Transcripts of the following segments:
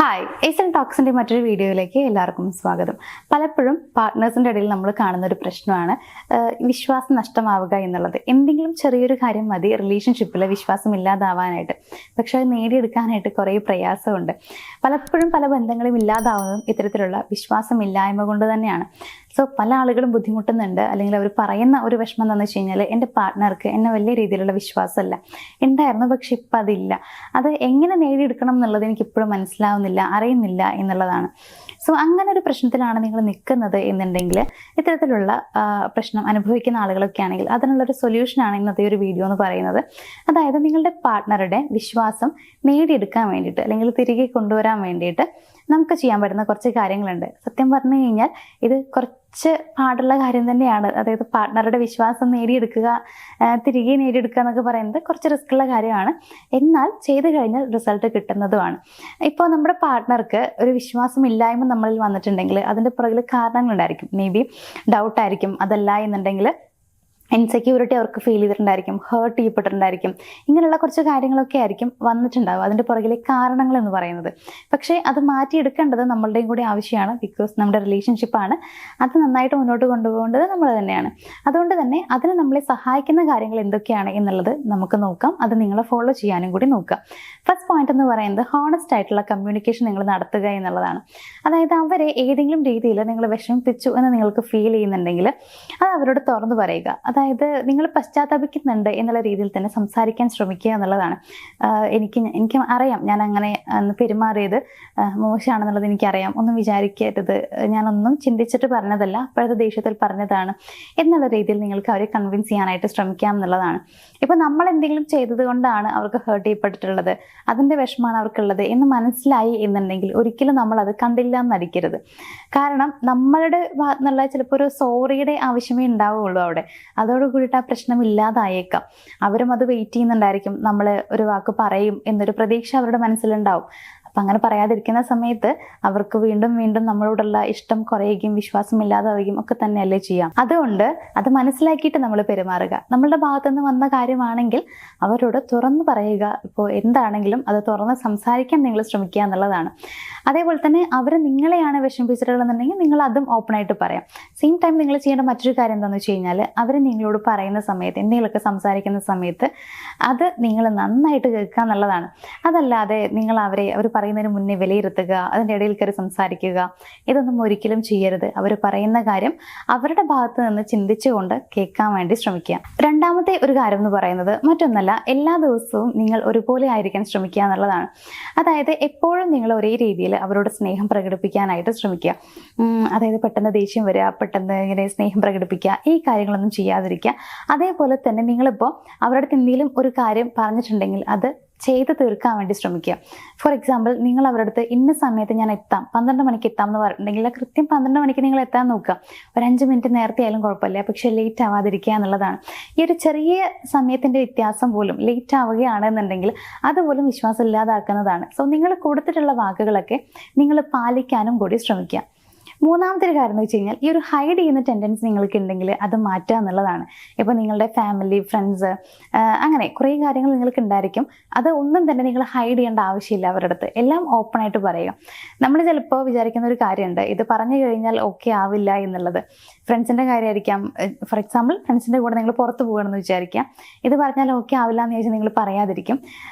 Hi, ഏസൻ ടോക്സിൻ്റെ മറ്റൊരു വീഡിയോയിലേക്ക് എല്ലാവർക്കും സ്വാഗതം. പലപ്പോഴും പാർട്ട്നേഴ്സിൻ്റെ ഇടയിൽ നമ്മൾ കാണുന്ന ഒരു പ്രശ്നമാണ് വിശ്വാസം നഷ്ടമാവുക എന്നുള്ളത്. എന്തെങ്കിലും ചെറിയൊരു കാര്യം മതി റിലേഷൻഷിപ്പിൽ വിശ്വാസം ഇല്ലാതാവാനായിട്ട്. പക്ഷെ അത് നേടിയെടുക്കാനായിട്ട് കുറേ പ്രയാസമുണ്ട്. പലപ്പോഴും പല ബന്ധങ്ങളും ഇല്ലാതാവുന്നതും ഇത്തരത്തിലുള്ള വിശ്വാസമില്ലായ്മ കൊണ്ട് തന്നെയാണ്. സോ പല ആളുകളും ബുദ്ധിമുട്ടുന്നുണ്ട്, അല്ലെങ്കിൽ അവർ പറയുന്ന ഒരു വിഷമം എന്താണെന്ന് വെച്ച് കഴിഞ്ഞാൽ എൻ്റെ പാർട്ട്ണർക്ക് എന്നെ വലിയ രീതിയിലുള്ള വിശ്വാസമല്ല, ഉണ്ടായിരുന്നു പക്ഷെ ഇപ്പം അതില്ല. അത് എങ്ങനെ നേടിയെടുക്കണം എന്നുള്ളത് എനിക്കിപ്പോഴും മനസ്സിലാവുന്നില്ല, അറിയുന്നില്ല എന്നുള്ളതാണ്. സോ അങ്ങനെ ഒരു പ്രശ്നത്തിലാണ് നിങ്ങൾ നിൽക്കുന്നത് എന്നുണ്ടെങ്കിൽ, ഇത്തരത്തിലുള്ള പ്രശ്നം അനുഭവിക്കുന്ന ആളുകളൊക്കെ ആണെങ്കിൽ അതിനുള്ളൊരു സൊല്യൂഷനാണ് ഇന്നത്തെ ഒരു വീഡിയോ എന്ന് പറയുന്നത്. അതായത് നിങ്ങളുടെ പാർട്ട്ണറുടെ വിശ്വാസം നേടിയെടുക്കാൻ വേണ്ടിയിട്ട് അല്ലെങ്കിൽ തിരികെ കൊണ്ടുവരാൻ വേണ്ടിയിട്ട് നമുക്ക് ചെയ്യാൻ പറ്റുന്ന കുറച്ച് കാര്യങ്ങളുണ്ട്. സത്യം പറഞ്ഞു കഴിഞ്ഞാൽ ഇത് കുറച്ച് പാടുള്ള കാര്യം തന്നെയാണ്. അതായത് പാർട്ട്ണറുടെ വിശ്വാസം നേടിയെടുക്കുക, തിരികെ നേടിയെടുക്കുക എന്നൊക്കെ പറയുന്നത് കുറച്ച് റിസ്ക്കുള്ള കാര്യമാണ്. എന്നാൽ ചെയ്തു കഴിഞ്ഞാൽ റിസൾട്ട് കിട്ടുന്നതുമാണ്. ഇപ്പോൾ നമ്മുടെ പാർട്ട്ണർക്ക് ഒരു വിശ്വാസമില്ലായ്മ നമ്മളിൽ വന്നിട്ടുണ്ടെങ്കിൽ അതിൻ്റെ പുറകിൽ കാരണങ്ങളുണ്ടായിരിക്കും. മേ ബി ഡൗട്ടായിരിക്കും, അതല്ല എന്നുണ്ടെങ്കിൽ ഇൻസെക്യൂരിറ്റി അവർക്ക് ഫീൽ ചെയ്തിട്ടുണ്ടായിരിക്കും, ഹേർട്ട് ചെയ്യപ്പെട്ടിട്ടുണ്ടായിരിക്കും. ഇങ്ങനെയുള്ള കുറച്ച് കാര്യങ്ങളൊക്കെ ആയിരിക്കും വന്നിട്ടുണ്ടാവും അതിൻ്റെ പുറകിലെ കാരണങ്ങൾ എന്ന് പറയുന്നത്. പക്ഷേ അത് മാറ്റിയെടുക്കേണ്ടത് നമ്മളുടെയും കൂടി ആവശ്യമാണ്. ബിക്കോസ് നമ്മുടെ റിലേഷൻഷിപ്പാണ്, അത് നന്നായിട്ട് മുന്നോട്ട് കൊണ്ടുപോകേണ്ടത് നമ്മൾ തന്നെയാണ്. അതുകൊണ്ട് തന്നെ അതിന് നമ്മളെ സഹായിക്കുന്ന കാര്യങ്ങൾ എന്തൊക്കെയാണ് എന്നുള്ളത് നമുക്ക് നോക്കാം. അത് നിങ്ങളെ ഫോളോ ചെയ്യാനും കൂടി നോക്കാം. ഫസ്റ്റ് പോയിന്റ് എന്ന് പറയുന്നത് ഹോണസ്റ്റ് ആയിട്ടുള്ള കമ്മ്യൂണിക്കേഷൻ നിങ്ങൾ നടത്തുക എന്നുള്ളതാണ്. അതായത് അവരെ ഏതെങ്കിലും രീതിയിൽ നിങ്ങൾ വിഷമിപ്പിച്ചു എന്ന് നിങ്ങൾക്ക് ഫീൽ ചെയ്യുന്നുണ്ടെങ്കിൽ അത് അവരോട് തുറന്നു പറയുക. അതായത് നിങ്ങൾ പശ്ചാത്തപിക്കുന്നുണ്ട് എന്നുള്ള രീതിയിൽ തന്നെ സംസാരിക്കാൻ ശ്രമിക്കുക എന്നുള്ളതാണ്. എനിക്ക് അറിയാം ഞാൻ അങ്ങനെ പെരുമാറിയത് മോശമാണെന്നുള്ളത് എനിക്കറിയാം, ഒന്നും വിചാരിക്കരുത്, ഞാനൊന്നും ചിന്തിച്ചിട്ട് പറഞ്ഞതല്ല, അപ്പോഴത്തെ ദേഷ്യത്തിൽ പറഞ്ഞതാണ് എന്നുള്ള രീതിയിൽ നിങ്ങൾക്ക് അവരെ കൺവിൻസ് ചെയ്യാനായിട്ട് ശ്രമിക്കാം എന്നുള്ളതാണ്. ഇപ്പോൾ നമ്മൾ എന്തെങ്കിലും ചെയ്തത് കൊണ്ടാണ് അവർക്ക് ഹേർട്ട് ചെയ്യപ്പെട്ടിട്ടുള്ളത്, അതിൻ്റെ വിഷമമാണ് അവർക്കുള്ളത് എന്ന് മനസ്സിലായി എന്നുണ്ടെങ്കിൽ ഒരിക്കലും നമ്മളത് കണ്ടില്ല എന്നടിക്കരുത്. കാരണം നമ്മളുടെ ഭാഗത്തുനിന്നുള്ള ചിലപ്പോൾ ഒരു സോറിയുടെ ആവശ്യമേ ഉണ്ടാവുകയുള്ളൂ അവിടെ. അതോട് കൂടിയിട്ട് ആ പ്രശ്നം ഇല്ലാതായേക്കാം. അവരും അത് വെയിറ്റ് ചെയ്യുന്നുണ്ടായിരിക്കും, നമ്മൾ ഒരു വാക്ക് പറയും എന്നൊരു പ്രതീക്ഷ അവരുടെ മനസ്സിലുണ്ടാവും. അപ്പം അങ്ങനെ പറയാതിരിക്കുന്ന സമയത്ത് അവർക്ക് വീണ്ടും വീണ്ടും നമ്മളോടുള്ള ഇഷ്ടം കുറയുകയും വിശ്വാസമില്ലാതാവുകയും ഒക്കെ തന്നെയല്ലേ ചെയ്യാം. അതുകൊണ്ട് അത് മനസ്സിലാക്കിയിട്ട് നമ്മൾ പെരുമാറുക. നമ്മളുടെ ഭാഗത്തുനിന്ന് വന്ന കാര്യമാണെങ്കിൽ അവരോട് തുറന്നു പറയുക. ഇപ്പോൾ എന്താണെങ്കിലും അത് തുറന്ന് സംസാരിക്കാൻ നിങ്ങൾ ശ്രമിക്കുക എന്നുള്ളതാണ്. അതേപോലെ തന്നെ അവർ നിങ്ങളെയാണ് വിഷമിപ്പിച്ചിട്ടുള്ളതെന്നുണ്ടെങ്കിൽ നിങ്ങൾ അതും ഓപ്പണായിട്ട് പറയാം. സെയിം ടൈം നിങ്ങൾ ചെയ്യേണ്ട മറ്റൊരു കാര്യം എന്താണെന്ന് വെച്ച് കഴിഞ്ഞാൽ, അവർ നിങ്ങളോട് പറയുന്ന സമയത്ത് എന്തെങ്കിലുമൊക്കെ സംസാരിക്കുന്ന സമയത്ത് അത് നിങ്ങൾ നന്നായിട്ട് കേൾക്കുക എന്നുള്ളതാണ്. അതല്ലാതെ നിങ്ങൾ അവർ പറയുന്നതിന് മുന്നേ വിലയിരുത്തുക, അതിൻ്റെ ഇടയിൽ കയറി സംസാരിക്കുക, ഇതൊന്നും ഒരിക്കലും ചെയ്യരുത്. അവർ പറയുന്ന കാര്യം അവരുടെ ഭാഗത്ത് നിന്ന് ചിന്തിച്ചുകൊണ്ട് കേൾക്കാൻ വേണ്ടി ശ്രമിക്കുക. രണ്ടാമത്തെ ഒരു കാര്യം എന്ന് പറയുന്നത് മറ്റൊന്നല്ല, എല്ലാ ദിവസവും നിങ്ങൾ ഒരുപോലെ ആയിരിക്കാൻ ശ്രമിക്കുക എന്നുള്ളതാണ്. അതായത് എപ്പോഴും നിങ്ങൾ ഒരേ രീതിയിൽ അവരോട് സ്നേഹം പ്രകടിപ്പിക്കാനായിട്ട് ശ്രമിക്കുക. അതായത് പെട്ടെന്ന് ദേഷ്യം വരിക, പെട്ടെന്ന് ഇങ്ങനെ സ്നേഹം പ്രകടിപ്പിക്കുക, ഈ കാര്യങ്ങളൊന്നും ചെയ്യാതിരിക്കുക. അതേപോലെ തന്നെ നിങ്ങളിപ്പോൾ അവരുടെ എന്തെങ്കിലും ഒരു കാര്യം പറഞ്ഞിട്ടുണ്ടെങ്കിൽ അത് ചെയ്ത് തീർക്കാൻ വേണ്ടി ശ്രമിക്കുക. ഫോർ എക്സാമ്പിൾ, നിങ്ങൾ അവരുടെ അടുത്ത് ഇന്ന സമയത്ത് ഞാൻ എത്താം, 12 മണിക്ക് എത്താം എന്ന് പറഞ്ഞിട്ടുണ്ടെങ്കിൽ കൃത്യം 12 മണിക്ക് നിങ്ങൾ എത്താൻ നോക്കുക. ഒരു 5 മിനിറ്റ് നേരത്തെ ആയാലും കുഴപ്പമില്ല, പക്ഷെ ലേറ്റ് ആവാതിരിക്കുക എന്നുള്ളതാണ്. ഈ ഒരു ചെറിയ സമയത്തിൻ്റെ വ്യത്യാസം പോലും ലേറ്റ് ആവുകയാണെന്നുണ്ടെങ്കിൽ അതുപോലും വിശ്വാസം ഇല്ലാതാക്കുന്നതാണ്. സോ നിങ്ങൾ കൊടുത്തിട്ടുള്ള വാക്കുകളൊക്കെ നിങ്ങൾ പാലിക്കാനും കൂടി ശ്രമിക്കുക. മൂന്നാമത്തെ ഒരു കാര്യം എന്ന് വെച്ച് കഴിഞ്ഞാൽ, ഈ ഒരു ഹൈഡ് ചെയ്യുന്ന ടെൻഡൻസി നിങ്ങൾക്ക് ഉണ്ടെങ്കിൽ അത് മാറ്റുക എന്നുള്ളതാണ്. ഇപ്പോൾ നിങ്ങളുടെ ഫാമിലി, ഫ്രണ്ട്സ്, അങ്ങനെ കുറേ കാര്യങ്ങൾ നിങ്ങൾക്ക് ഉണ്ടായിരിക്കും. അത് ഒന്നും തന്നെ നിങ്ങൾ ഹൈഡ് ചെയ്യേണ്ട ആവശ്യമില്ല. അവരുടെ അടുത്ത് എല്ലാം ഓപ്പണായിട്ട് പറയുക. നമ്മൾ ചിലപ്പോൾ വിചാരിക്കുന്ന ഒരു കാര്യമുണ്ട്, ഇത് പറഞ്ഞു കഴിഞ്ഞാൽ ഓക്കെ ആവില്ല എന്നുള്ളത്. ഫ്രണ്ട്സിൻ്റെ കാര്യമായിരിക്കാം. ഫോർ എക്സാമ്പിൾ, ഫ്രണ്ട്സിൻ്റെ കൂടെ നിങ്ങൾ പുറത്ത് പോകണമെന്ന് വിചാരിക്കാം. ഇത് പറഞ്ഞാൽ ഓക്കെ ആവില്ല എന്ന് ചോദിച്ചാൽ നിങ്ങൾ പറയാതിരിക്കും.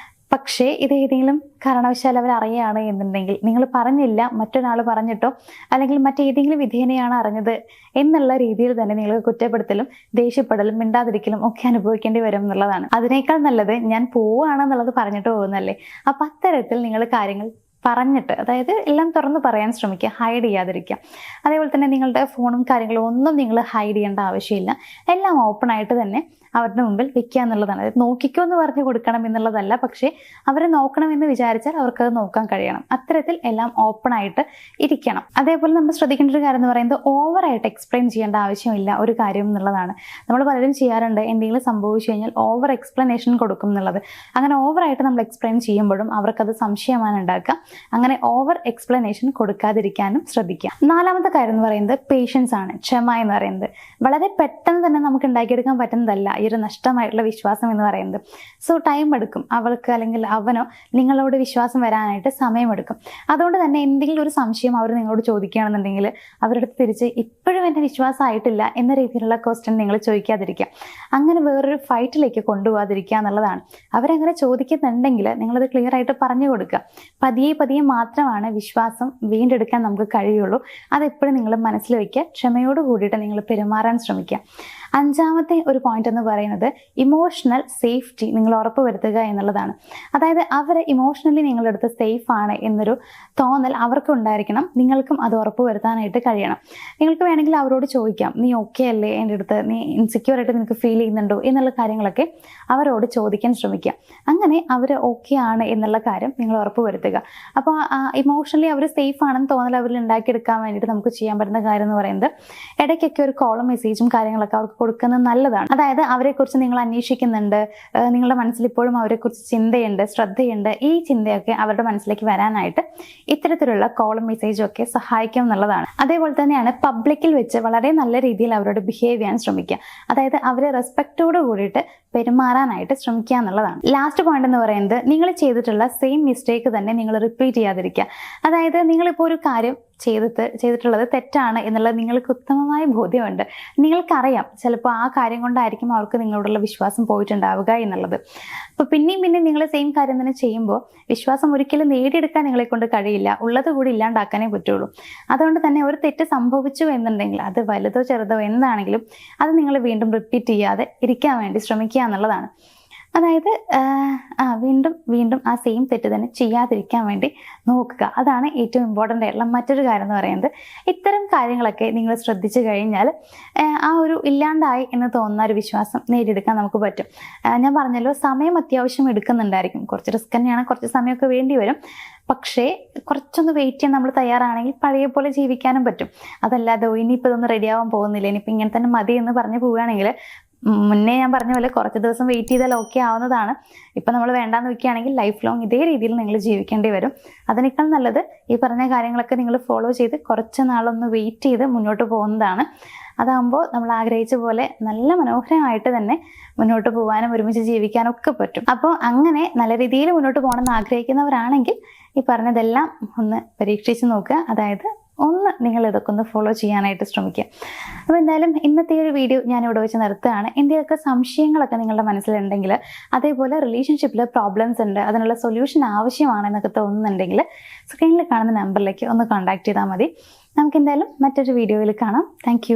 പക്ഷേ ഇത് ഏതെങ്കിലും കാരണവശാൽ അവർ അറിയുകയാണ് എന്നുണ്ടെങ്കിൽ, നിങ്ങൾ പറഞ്ഞില്ല, മറ്റൊരാൾ പറഞ്ഞിട്ടോ അല്ലെങ്കിൽ മറ്റേതെങ്കിലും വിധേനയാണ് അറിഞ്ഞത് എന്നുള്ള രീതിയിൽ തന്നെ നിങ്ങൾക്ക് കുറ്റപ്പെടുത്തലും ദേഷ്യപ്പെടലും മിണ്ടാതിരിക്കലും ഒക്കെ അനുഭവിക്കേണ്ടി വരും എന്നുള്ളതാണ്. അതിനേക്കാൾ നല്ലത് ഞാൻ പോവുകയാണെന്നുള്ളത് പറഞ്ഞിട്ട് പോകുന്നല്ലേ. അപ്പം അത്തരത്തിൽ നിങ്ങൾ കാര്യങ്ങൾ പറഞ്ഞിട്ട്, അതായത് എല്ലാം തുറന്ന് പറയാൻ ശ്രമിക്കുക, ഹൈഡ് ചെയ്യാതിരിക്കുക. അതേപോലെ തന്നെ നിങ്ങളുടെ ഫോണും കാര്യങ്ങളും ഒന്നും നിങ്ങൾ ഹൈഡ് ചെയ്യേണ്ട ആവശ്യമില്ല. എല്ലാം ഓപ്പണായിട്ട് തന്നെ അവരുടെ മുമ്പിൽ വെക്കുക എന്നുള്ളതാണ്. അതായത് നോക്കിക്കോ എന്ന് പറഞ്ഞു കൊടുക്കണം എന്നുള്ളതല്ല, പക്ഷേ അവരെ നോക്കണമെന്ന് വിചാരിച്ചാൽ അവർക്കത് നോക്കാൻ കഴിയണം. അത്തരത്തിൽ എല്ലാം ഓപ്പണായിട്ട് ഇരിക്കണം. അതേപോലെ നമ്മൾ ശ്രദ്ധിക്കേണ്ട ഒരു കാര്യം എന്ന് പറയുന്നത് ഓവറായിട്ട് എക്സ്പ്ലെയിൻ ചെയ്യേണ്ട ആവശ്യമില്ല ഒരു കാര്യം എന്നുള്ളതാണ്. നമ്മൾ പലരും ചെയ്യാറുണ്ട്, എന്തെങ്കിലും സംഭവിച്ചു കഴിഞ്ഞാൽ ഓവർ എക്സ്പ്ലനേഷൻ കൊടുക്കും എന്നുള്ളത്. അങ്ങനെ ഓവറായിട്ട് നമ്മൾ എക്സ്പ്ലെയിൻ ചെയ്യുമ്പോഴും അവർക്കത് സംശയമാണ് ഉണ്ടാക്കുക. അങ്ങനെ ഓവർ എക്സ്പ്ലനേഷൻ കൊടുക്കാതിരിക്കാനും ശ്രദ്ധിക്കുക. നാലാമത്തെ കാര്യം എന്ന് പറയുന്നത് പേഷ്യൻസ് ആണ്, ക്ഷമ എന്ന് പറയുന്നത്. വളരെ പെട്ടെന്ന് തന്നെ നമുക്ക് ഉണ്ടാക്കിയെടുക്കാൻ പറ്റുന്നതല്ല ഈ ഒരു നഷ്ടമായിട്ടുള്ള വിശ്വാസം എന്ന് പറയുന്നത്. സോ ടൈം എടുക്കും അവൾക്ക് അല്ലെങ്കിൽ അവനോ നിങ്ങളോട് വിശ്വാസം വരാനായിട്ട് സമയമെടുക്കും. അതുകൊണ്ട് തന്നെ എന്തെങ്കിലും ഒരു സംശയം അവർ നിങ്ങളോട് ചോദിക്കുകയാണെന്നുണ്ടെങ്കിൽ അവരുടെ അടുത്ത് തിരിച്ച് ഇപ്പോഴും എൻ്റെ വിശ്വാസമായിട്ടില്ല എന്ന രീതിയിലുള്ള ക്വസ്റ്റ്യൻ നിങ്ങൾ ചോദിക്കാതിരിക്കുക. അങ്ങനെ വേറൊരു ഫൈറ്റിലേക്ക് കൊണ്ടുപോകാതിരിക്കുക എന്നുള്ളതാണ്. അവരങ്ങനെ ചോദിക്കുന്നുണ്ടെങ്കിൽ നിങ്ങളത് ക്ലിയർ ആയിട്ട് പറഞ്ഞു കൊടുക്കുക. പതിയെ പതിയെ മാത്രമാണ് വിശ്വാസം വീണ്ടെടുക്കാൻ നമുക്ക് കഴിയുള്ളൂ. അതെപ്പോഴും നിങ്ങൾ മനസ്സിൽ വയ്ക്കുക. ക്ഷമയോട് കൂടിയിട്ട് നിങ്ങൾ പെരുമാറാൻ ശ്രമിക്കുക. അഞ്ചാമത്തെ ഒരു പോയിന്റ് എന്ന് പറയുന്നത് ഇമോഷണൽ സേഫ്റ്റി നിങ്ങൾ ഉറപ്പുവരുത്തുക എന്നുള്ളതാണ്. അതായത് അവർ ഇമോഷണലി നിങ്ങളുടെ അടുത്ത് സേഫ് ആണ് എന്നൊരു തോന്നൽ അവർക്ക് ഉണ്ടായിരിക്കണം. നിങ്ങൾക്കും അത് ഉറപ്പുവരുത്താനായിട്ട് കഴിയണം. നിങ്ങൾക്ക് വേണമെങ്കിൽ അവരോട് ചോദിക്കാം, നീ ഓക്കെ അല്ലേ എൻ്റെ അടുത്ത്, നീ ഇൻസെക്യൂർ ആയിട്ട് നിനക്ക് ഫീൽ ചെയ്യുന്നുണ്ടോ എന്നുള്ള കാര്യങ്ങളൊക്കെ അവരോട് ചോദിക്കാൻ ശ്രമിക്കുക. അങ്ങനെ അവർ ഓക്കെ ആണ് എന്നുള്ള കാര്യം നിങ്ങൾ ഉറപ്പുവരുത്തുക. അപ്പോൾ ഇമോഷണലി അവർ സേഫ് ആണെന്ന് തോന്നൽ അവരിൽ ഉണ്ടാക്കിയെടുക്കാൻ വേണ്ടിയിട്ട് നമുക്ക് ചെയ്യാൻ പറ്റുന്ന കാര്യം എന്ന് പറയുന്നത് ഇടയ്ക്കൊക്കെ ഒരു കോളും മെസ്സേജും കാര്യങ്ങളൊക്കെ അവർക്ക് കൊടുക്കുന്നത് നല്ലതാണ്. അതായത് അവരെക്കുറിച്ച് നിങ്ങൾ അന്വേഷിക്കുന്നുണ്ട്, നിങ്ങളുടെ മനസ്സിൽ ഇപ്പോഴും അവരെക്കുറിച്ച് ചിന്തയുണ്ട്, ശ്രദ്ധയുണ്ട്. ഈ ചിന്തയൊക്കെ അവരുടെ മനസ്സിലേക്ക് വരാനായിട്ട് ഇത്തരത്തിലുള്ള കോളും മെസ്സേജും ഒക്കെ സഹായിക്കും എന്നുള്ളതാണ്. അതേപോലെ തന്നെയാണ് പബ്ലിക്കിൽ വെച്ച് വളരെ നല്ല രീതിയിൽ അവരോട് ബിഹേവ് ചെയ്യാൻ ശ്രമിക്കുക. അതായത് അവരെ റെസ്പെക്റ്റോട് കൂടിയിട്ട് പെരുമാറാനായിട്ട് ശ്രമിക്കുക എന്നുള്ളതാണ്. ലാസ്റ്റ് പോയിന്റ് എന്ന് പറയുന്നത് നിങ്ങൾ ചെയ്തിട്ടുള്ള സെയിം മിസ്റ്റേക്ക് തന്നെ നിങ്ങൾ റിപ്പീറ്റ് ചെയ്യാതിരിക്കുക. അതായത് നിങ്ങളിപ്പോൾ ഒരു കാര്യം ചെയ്തിട്ടുള്ളത് തെറ്റാണ് എന്നുള്ളത് നിങ്ങൾക്ക് ഉത്തമമായ ബോധ്യമുണ്ട്. നിങ്ങൾക്കറിയാം ചിലപ്പോൾ ആ കാര്യം കൊണ്ടായിരിക്കും അവർക്ക് നിങ്ങളോടുള്ള വിശ്വാസം പോയിട്ടുണ്ടാവുക എന്നുള്ളത്. അപ്പോൾ പിന്നെയും നിങ്ങൾ സെയിം കാര്യം തന്നെ ചെയ്യുമ്പോൾ വിശ്വാസം ഒരിക്കലും നേടിയെടുക്കാൻ നിങ്ങളെ കൊണ്ട് കഴിയില്ല, ഉള്ളത് കൂടി ഇല്ലാണ്ടാക്കാനേ പറ്റുള്ളൂ. അതുകൊണ്ട് തന്നെ ഒരു തെറ്റ് സംഭവിച്ചു എന്നുണ്ടെങ്കിൽ അത് വലുതോ ചെറുതോ എന്താണെങ്കിലും അത് നിങ്ങൾ വീണ്ടും റിപ്പീറ്റ് ചെയ്യാതെ ഇരിക്കാൻ വേണ്ടി ശ്രമിക്കുക എന്നുള്ളതാണ്. അതായത് വീണ്ടും വീണ്ടും ആ സെയിം തെറ്റ് തന്നെ ചെയ്യാതിരിക്കാൻ വേണ്ടി നോക്കുക. അതാണ് ഏറ്റവും ഇമ്പോർട്ടൻ്റ് ആയിട്ടുള്ള മറ്റൊരു കാര്യം എന്ന് പറയുന്നത്. ഇത്തരം കാര്യങ്ങളൊക്കെ നിങ്ങൾ ശ്രദ്ധിച്ചു കഴിഞ്ഞാൽ ആ ഒരു ഇല്ലാണ്ടായി എന്ന് തോന്നുന്ന ഒരു വിശ്വാസം നേടിയെടുക്കാൻ നമുക്ക് പറ്റും. ഞാൻ പറഞ്ഞല്ലോ, സമയം അത്യാവശ്യം എടുക്കുന്നുണ്ടായിരിക്കും. കുറച്ച് റിസ്ക് തന്നെയാണ്, കുറച്ച് സമയമൊക്കെ വേണ്ടി വരും. പക്ഷേ കുറച്ചൊന്ന് വെയിറ്റ് ചെയ്യാൻ നമ്മൾ തയ്യാറാണെങ്കിൽ പഴയ പോലെ ജീവിക്കാനും പറ്റും. അതല്ലാതെ ഇനിയിപ്പോൾ ഇതൊന്നും റെഡിയാവാൻ പോകുന്നില്ല, ഇനിയിപ്പോൾ ഇങ്ങനെ തന്നെ മതി എന്ന് പറഞ്ഞു പോവുകയാണെങ്കിൽ മുന്നേ ഞാൻ പറഞ്ഞ പോലെ കുറച്ച് ദിവസം വെയിറ്റ് ചെയ്താൽ ഓക്കെ ആവുന്നതാണ്. ഇപ്പം നമ്മൾ വേണ്ടാന്ന് വെക്കുകയാണെങ്കിൽ ലൈഫ് ലോങ് ഇതേ രീതിയിൽ നിങ്ങൾ ജീവിക്കേണ്ടി വരും. അതിനേക്കാൾ നല്ലത് ഈ പറഞ്ഞ കാര്യങ്ങളൊക്കെ നിങ്ങൾ ഫോളോ ചെയ്ത് കുറച്ച് നാളൊന്ന് വെയിറ്റ് ചെയ്ത് മുന്നോട്ട് പോകുന്നതാണ്. അതാകുമ്പോൾ നമ്മൾ ആഗ്രഹിച്ച പോലെ നല്ല മനോഹരമായിട്ട് തന്നെ മുന്നോട്ട് പോകാനും ഒരുമിച്ച് ജീവിക്കാനും ഒക്കെ പറ്റും. അപ്പോൾ അങ്ങനെ നല്ല രീതിയിൽ മുന്നോട്ട് പോകണമെന്ന് ആഗ്രഹിക്കുന്നവരാണെങ്കിൽ ഈ പറഞ്ഞതെല്ലാം ഒന്ന് പരീക്ഷിച്ച് നോക്കുക. അതായത് നിങ്ങൾ ഇതൊക്കെ ഒന്ന് ഫോളോ ചെയ്യാനായിട്ട് ശ്രമിക്കുക. അപ്പോൾ എന്തായാലും ഇന്നത്തെ ഒരു വീഡിയോ ഞാനിവിടെ വെച്ച് നിർത്തുകയാണ്. എന്തെങ്കിലുമൊക്കെ സംശയങ്ങളൊക്കെ നിങ്ങളുടെ മനസ്സിലുണ്ടെങ്കിൽ, അതേപോലെ റിലേഷൻഷിപ്പിൽ പ്രോബ്ലംസ് ഉണ്ട്, അതിനുള്ള സൊല്യൂഷൻ ആവശ്യമാണെന്നൊക്കെ തോന്നുന്നുണ്ടെങ്കിൽ സ്ക്രീനിൽ കാണുന്ന നമ്പറിലേക്ക് ഒന്ന് കോൺടാക്ട് ചെയ്താൽ മതി. നമുക്ക് എന്തായാലും മറ്റൊരു വീഡിയോയിൽ കാണാം. താങ്ക്